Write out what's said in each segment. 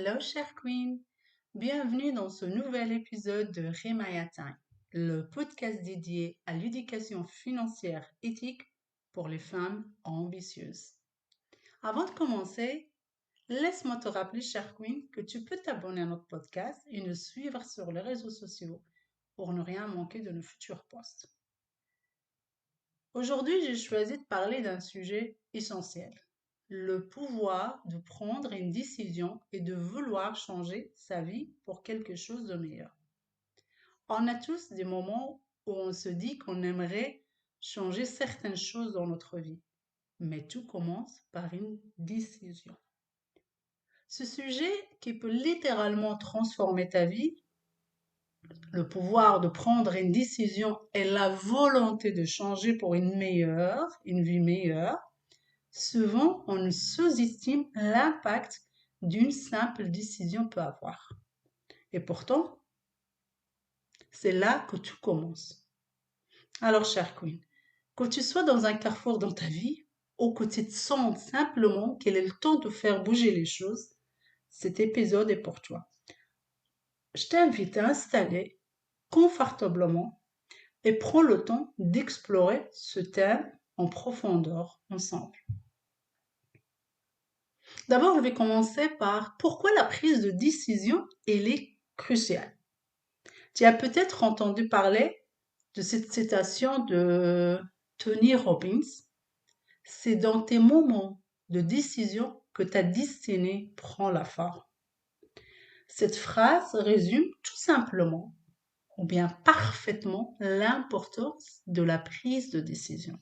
Hello, chère Queen! Bienvenue dans ce nouvel épisode de Remaya Time, le podcast dédié à l'éducation financière éthique pour les femmes ambitieuses. Avant de commencer, laisse-moi te rappeler, chère Queen, que tu peux t'abonner à notre podcast et nous suivre sur les réseaux sociaux pour ne rien manquer de nos futurs posts. Aujourd'hui, j'ai choisi de parler d'un sujet essentiel, le pouvoir de prendre une décision et de vouloir changer sa vie pour quelque chose de meilleur. On a tous des moments où on se dit qu'on aimerait changer certaines choses dans notre vie, mais tout commence par une décision. Ce sujet qui peut littéralement transformer ta vie, le pouvoir de prendre une décision et la volonté de changer pour une vie meilleure, souvent on sous-estime l'impact d'une simple décision peut avoir. Et pourtant, c'est là que tout commence. Alors, chère Queen, que tu sois dans un carrefour dans ta vie ou que tu te sentes simplement qu'il est le temps de faire bouger les choses, cet épisode est pour toi. Je t'invite à installer confortablement et prends le temps d'explorer ce thème en profondeur ensemble. D'abord, je vais commencer par pourquoi la prise de décision est cruciale. Tu as peut-être entendu parler de cette citation de Tony Robbins. C'est dans tes moments de décision que ta destinée prend la forme. Cette phrase résume tout simplement ou bien parfaitement l'importance de la prise de décision.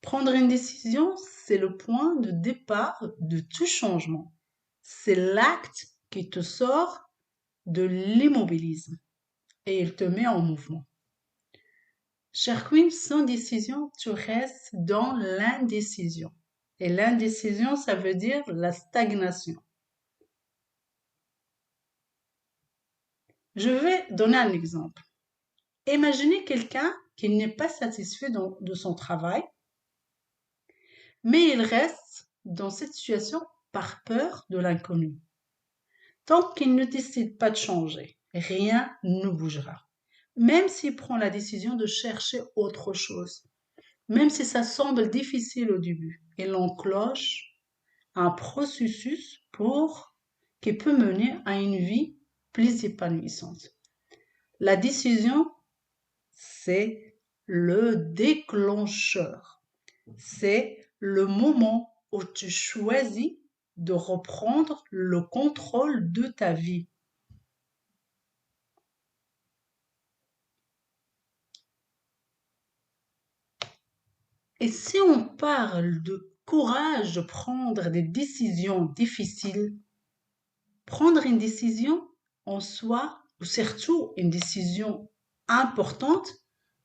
Prendre une décision, c'est le point de départ de tout changement. C'est l'acte qui te sort de l'immobilisme et il te met en mouvement. Chère Queen, sans décision, tu restes dans l'indécision. Et l'indécision, ça veut dire la stagnation. Je vais donner un exemple. Imaginez quelqu'un qui n'est pas satisfait de son travail, mais il reste dans cette situation par peur de l'inconnu. Tant qu'il ne décide pas de changer, rien ne bougera. Même s'il prend la décision de chercher autre chose, même si ça semble difficile au début, il enclenche un processus qui peut mener à une vie plus épanouissante. La décision, c'est le déclencheur. C'est le moment où tu choisis de reprendre le contrôle de ta vie. Et si on parle de courage de prendre des décisions difficiles, prendre une décision en soi, ou surtout une décision importante,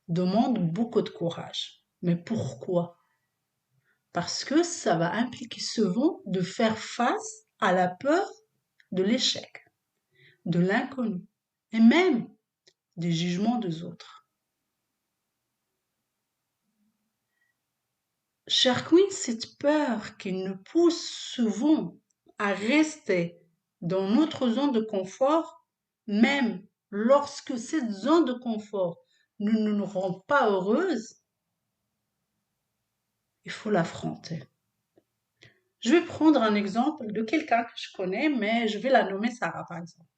demande beaucoup de courage. Mais pourquoi? Parce que ça va impliquer souvent de faire face à la peur de l'échec, de l'inconnu et même des jugements des autres. Chère Queen, cette peur qui nous pousse souvent à rester dans notre zone de confort, même lorsque cette zone de confort ne nous rend pas heureuses, il faut l'affronter. Je vais prendre un exemple de quelqu'un que je connais, mais je vais la nommer Sarah par exemple.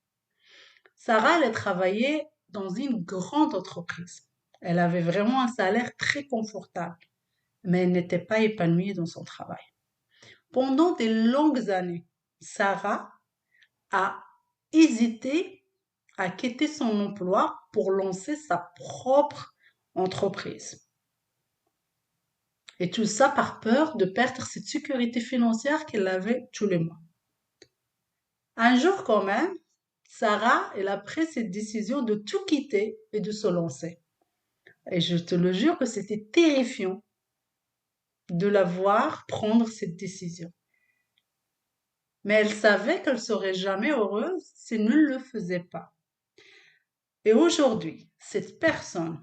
Sarah, elle travaillait dans une grande entreprise. Elle avait vraiment un salaire très confortable, mais elle n'était pas épanouie dans son travail. Pendant des longues années, Sarah a hésité à quitter son emploi pour lancer sa propre entreprise. Et tout ça par peur de perdre cette sécurité financière qu'elle avait tous les mois. Un jour quand même, Sarah, elle a pris cette décision de tout quitter et de se lancer. Et je te le jure que c'était terrifiant de la voir prendre cette décision. Mais elle savait qu'elle serait jamais heureuse si elle ne le faisait pas. Et aujourd'hui, cette personne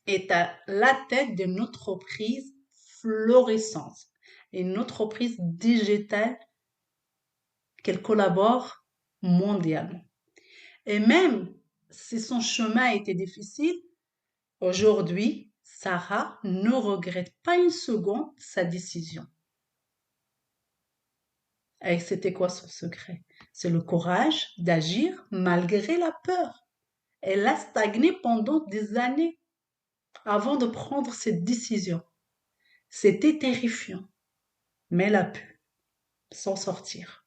est à la tête d'une entreprise florissante, une entreprise digitale qu'elle collabore mondialement. Et même si son chemin a été difficile, aujourd'hui, Sarah ne regrette pas une seconde sa décision. Et c'était quoi son secret? C'est le courage d'agir malgré la peur. Elle a stagné pendant des années avant de prendre cette décision. C'était terrifiant, mais elle a pu s'en sortir.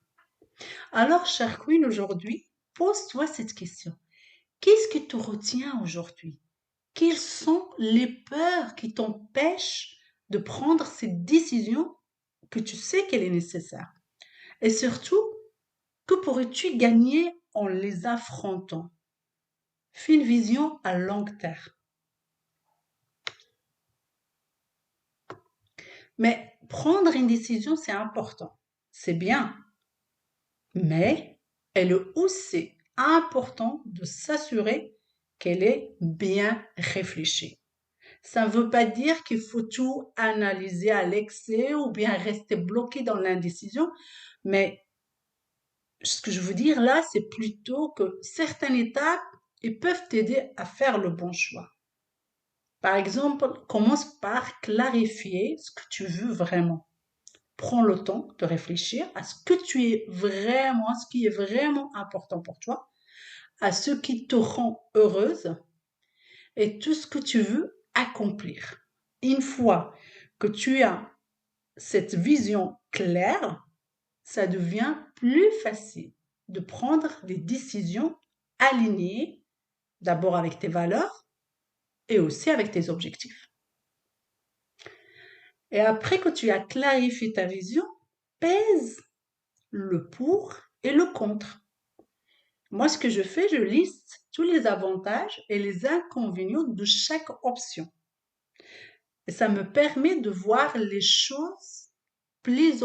Alors, chère Queen, aujourd'hui, pose-toi cette question. Qu'est-ce qui te retient aujourd'hui? Quelles sont les peurs qui t'empêchent de prendre cette décision que tu sais qu'elle est nécessaire? Et surtout, que pourrais-tu gagner en les affrontant? Fais une vision à long terme. Mais prendre une décision, c'est important. C'est bien. Mais il est aussi important de s'assurer qu'elle est bien réfléchie. Ça ne veut pas dire qu'il faut tout analyser à l'excès ou bien rester bloqué dans l'indécision, mais ce que je veux dire là, c'est plutôt que certaines étapes, ils peuvent t'aider à faire le bon choix. Par exemple, commence par clarifier ce que tu veux vraiment. Prends le temps de réfléchir à ce que tu es vraiment, ce qui est vraiment important pour toi, à ce qui te rend heureuse et tout ce que tu veux accomplir. Une fois que tu as cette vision claire, ça devient plus facile de prendre des décisions alignées, d'abord avec tes valeurs et aussi avec tes objectifs. Et après que tu as clarifié ta vision, pèse le pour et le contre. Moi, ce que je fais, je liste tous les avantages et les inconvénients de chaque option. Et ça me permet de voir les choses plus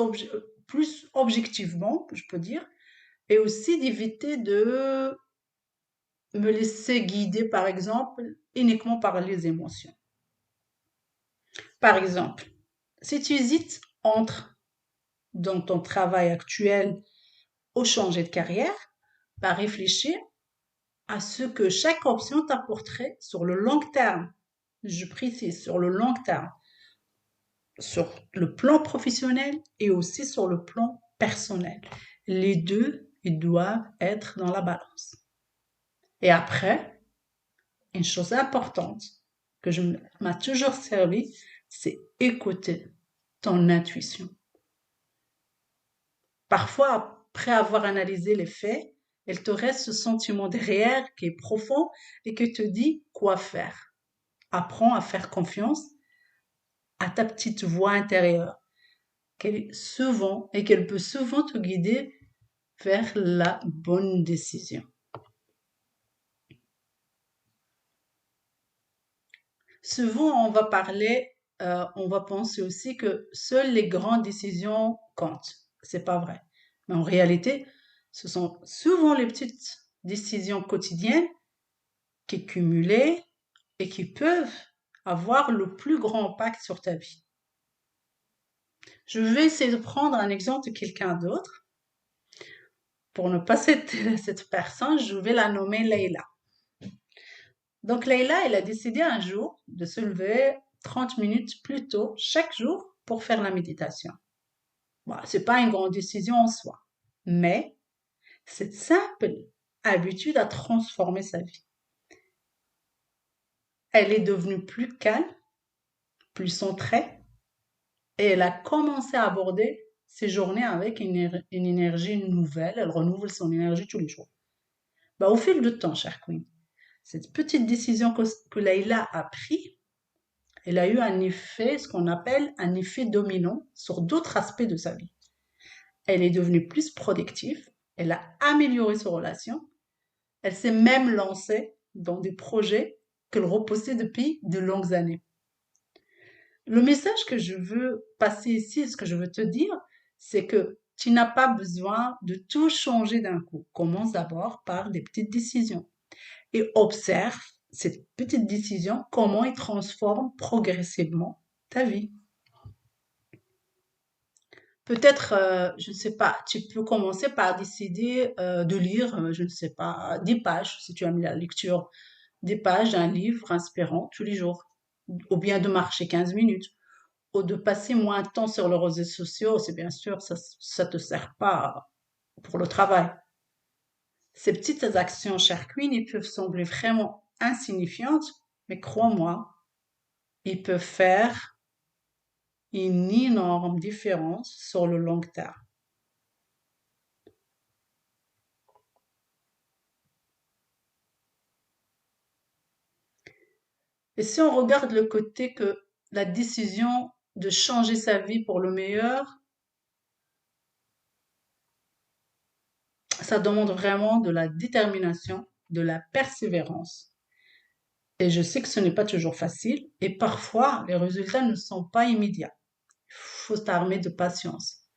objectivement, je peux dire, et aussi d'éviter de me laisser guider, par exemple, uniquement par les émotions. Par exemple, si tu hésites entre dans ton travail actuel ou changer de carrière, réfléchir à ce que chaque option t'apporterait sur le long terme. Je précise, sur le long terme, sur le plan professionnel et aussi sur le plan personnel. Les deux, ils doivent être dans la balance. Et après, une chose importante que m'a toujours servi, c'est écouter ton intuition. Parfois, après avoir analysé les faits, il te reste ce sentiment derrière qui est profond et qui te dit quoi faire. Apprends à faire confiance à ta petite voix intérieure, qu'elle peut souvent te guider vers la bonne décision. Souvent, on va penser aussi que seules les grandes décisions comptent. C'est pas vrai. Mais en réalité, ce sont souvent les petites décisions quotidiennes qui cumulées et qui peuvent avoir le plus grand impact sur ta vie. Je vais essayer de prendre un exemple de quelqu'un d'autre. Pour ne pas cette personne, je vais la nommer Leïla. Donc Leïla, elle a décidé un jour de se lever 30 minutes plus tôt chaque jour pour faire la méditation. Bon, ce n'est pas une grande décision en soi, mais cette simple habitude a transformé sa vie. Elle est devenue plus calme, plus centrée, et elle a commencé à aborder ses journées avec une énergie nouvelle. Elle renouvelle son énergie tous les jours. Au fil du temps, chère Queen, cette petite décision que Leïla a prise, elle a eu un effet, ce qu'on appelle un effet dominant sur d'autres aspects de sa vie. Elle est devenue plus productive, elle a amélioré ses relations, elle s'est même lancée dans des projets qu'elle repoussait depuis de longues années. Le message que je veux passer ici, ce que je veux te dire, c'est que tu n'as pas besoin de tout changer d'un coup. Commence d'abord par des petites décisions et observe cette petite décision, comment elle transforme progressivement ta vie. Peut-être, je ne sais pas, tu peux commencer par décider de lire, je ne sais pas, 10 pages, si tu aimes la lecture, des pages d'un livre inspirant tous les jours, ou bien de marcher 15 minutes, ou de passer moins de temps sur les réseaux sociaux, c'est bien sûr, ça te sert pas pour le travail. Ces petites actions, chère Queen, ils peuvent sembler vraiment insignifiantes, mais crois-moi, ils peuvent faire une énorme différence sur le long terme. Et si on regarde le côté que la décision de changer sa vie pour le meilleur, ça demande vraiment de la détermination, de la persévérance. Et je sais que ce n'est pas toujours facile et parfois les résultats ne sont pas immédiats. Il faut t'armer de patience.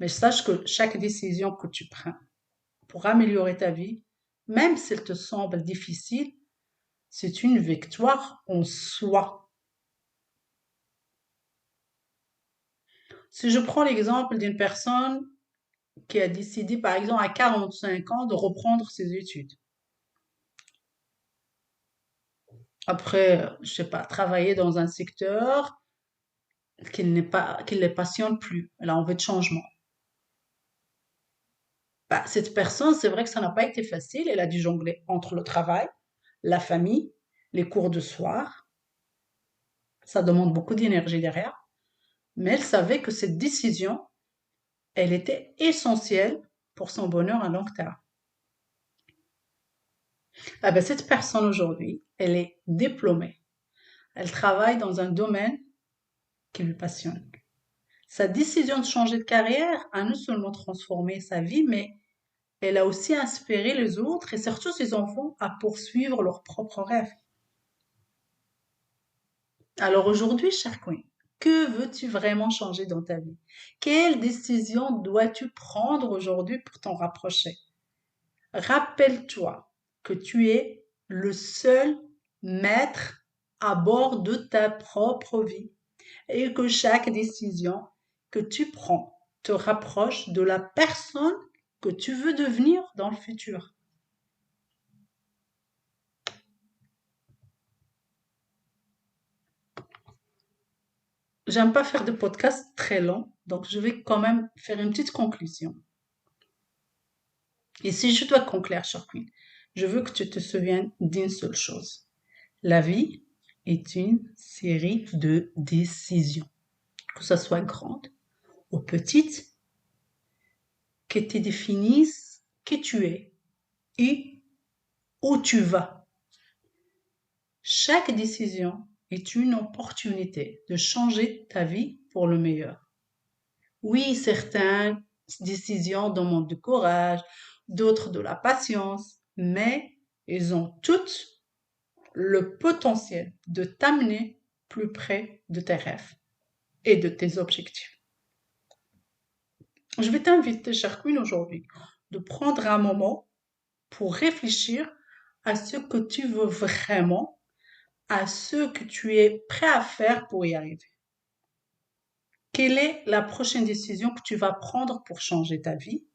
Mais sache que chaque décision que tu prends pour améliorer ta vie, même si elle te semble difficile, c'est une victoire en soi. Si je prends l'exemple d'une personne qui a décidé, par exemple, à 45 ans, de reprendre ses études. Après, je sais pas, travailler dans un secteur qui ne les passionne plus. Elle a envie de changement. Bah, cette personne, c'est vrai que ça n'a pas été facile. Elle a dû jongler entre le travail, la famille, les cours de soir. Ça demande beaucoup d'énergie derrière. Mais elle savait que cette décision, elle était essentielle pour son bonheur à long terme. Ah ben, cette personne aujourd'hui, elle est diplômée. Elle travaille dans un domaine qui lui passionne. Sa décision de changer de carrière a non seulement transformé sa vie, mais elle a aussi inspiré les autres et surtout ses enfants à poursuivre leurs propres rêves. Alors aujourd'hui, cher Queen, que veux-tu vraiment changer dans ta vie? Quelle décision dois-tu prendre aujourd'hui pour t'en rapprocher? Rappelle-toi que tu es le seul maître à bord de ta propre vie et que chaque décision que tu prends te rapproche de la personne que tu veux devenir dans le futur. J'aime pas faire de podcast très long, donc je vais quand même faire une petite conclusion. Et si je dois conclure, cher Queen, je veux que tu te souviennes d'une seule chose. La vie est une série de décisions, que ce soit grande ou petite, qui te définissent qui tu es et où tu vas. Chaque décision est une opportunité de changer ta vie pour le meilleur. Oui, certaines décisions demandent du courage, d'autres de la patience, mais elles ont toutes le potentiel de t'amener plus près de tes rêves et de tes objectifs. Je vais t'inviter, chère Queen, aujourd'hui, de prendre un moment pour réfléchir à ce que tu veux vraiment, à ce que tu es prêt à faire pour y arriver. Quelle est la prochaine décision que tu vas prendre pour changer ta vie?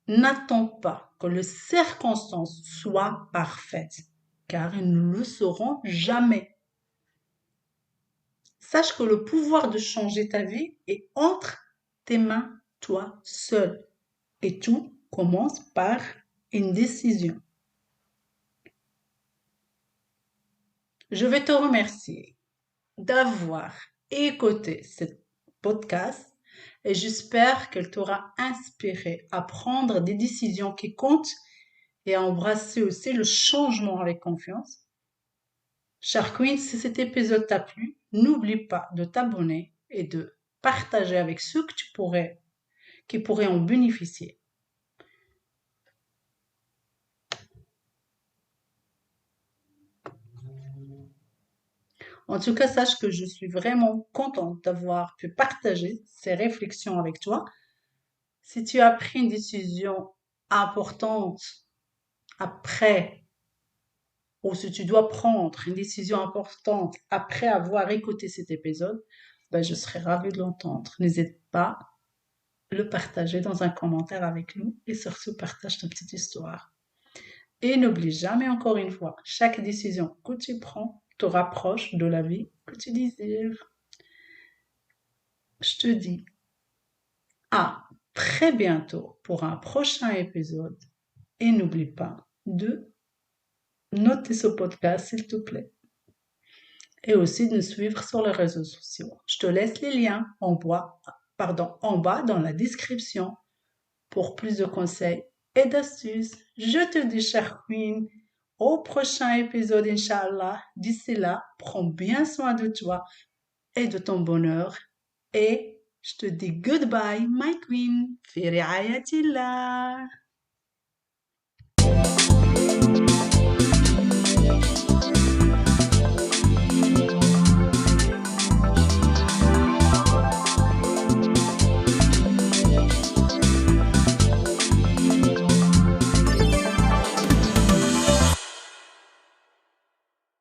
N'attends pas que les circonstances soient parfaites, car elles ne le seront jamais. Sache que le pouvoir de changer ta vie est entre tes mains, toi seul. Et tout commence par une décision. Je vais te remercier d'avoir écouté ce podcast et j'espère qu'elle t'aura inspiré à prendre des décisions qui comptent et à embrasser aussi le changement avec confiance. Cher Queen, si cet épisode t'a plu, n'oublie pas de t'abonner et de partager avec ceux que qui pourraient en bénéficier. En tout cas, sache que je suis vraiment contente d'avoir pu partager ces réflexions avec toi. Si tu as pris une décision importante après, ou si tu dois prendre une décision importante après avoir écouté cet épisode, ben, je serais ravie de l'entendre. N'hésite pas le partager dans un commentaire avec nous et surtout partage ta petite histoire. Et n'oublie jamais encore une fois, chaque décision que tu prends te rapproche de la vie que tu désires. Je te dis à très bientôt pour un prochain épisode et n'oublie pas de noter ce podcast s'il te plaît et aussi de nous suivre sur les réseaux sociaux. Je te laisse les liens en bas dans la description pour plus de conseils et d'astuces. Je te dis, chère Queen, au prochain épisode, Inch'Allah. D'ici là, prends bien soin de toi et de ton bonheur. Et je te dis goodbye, my Queen. Fi ri'ayatillah.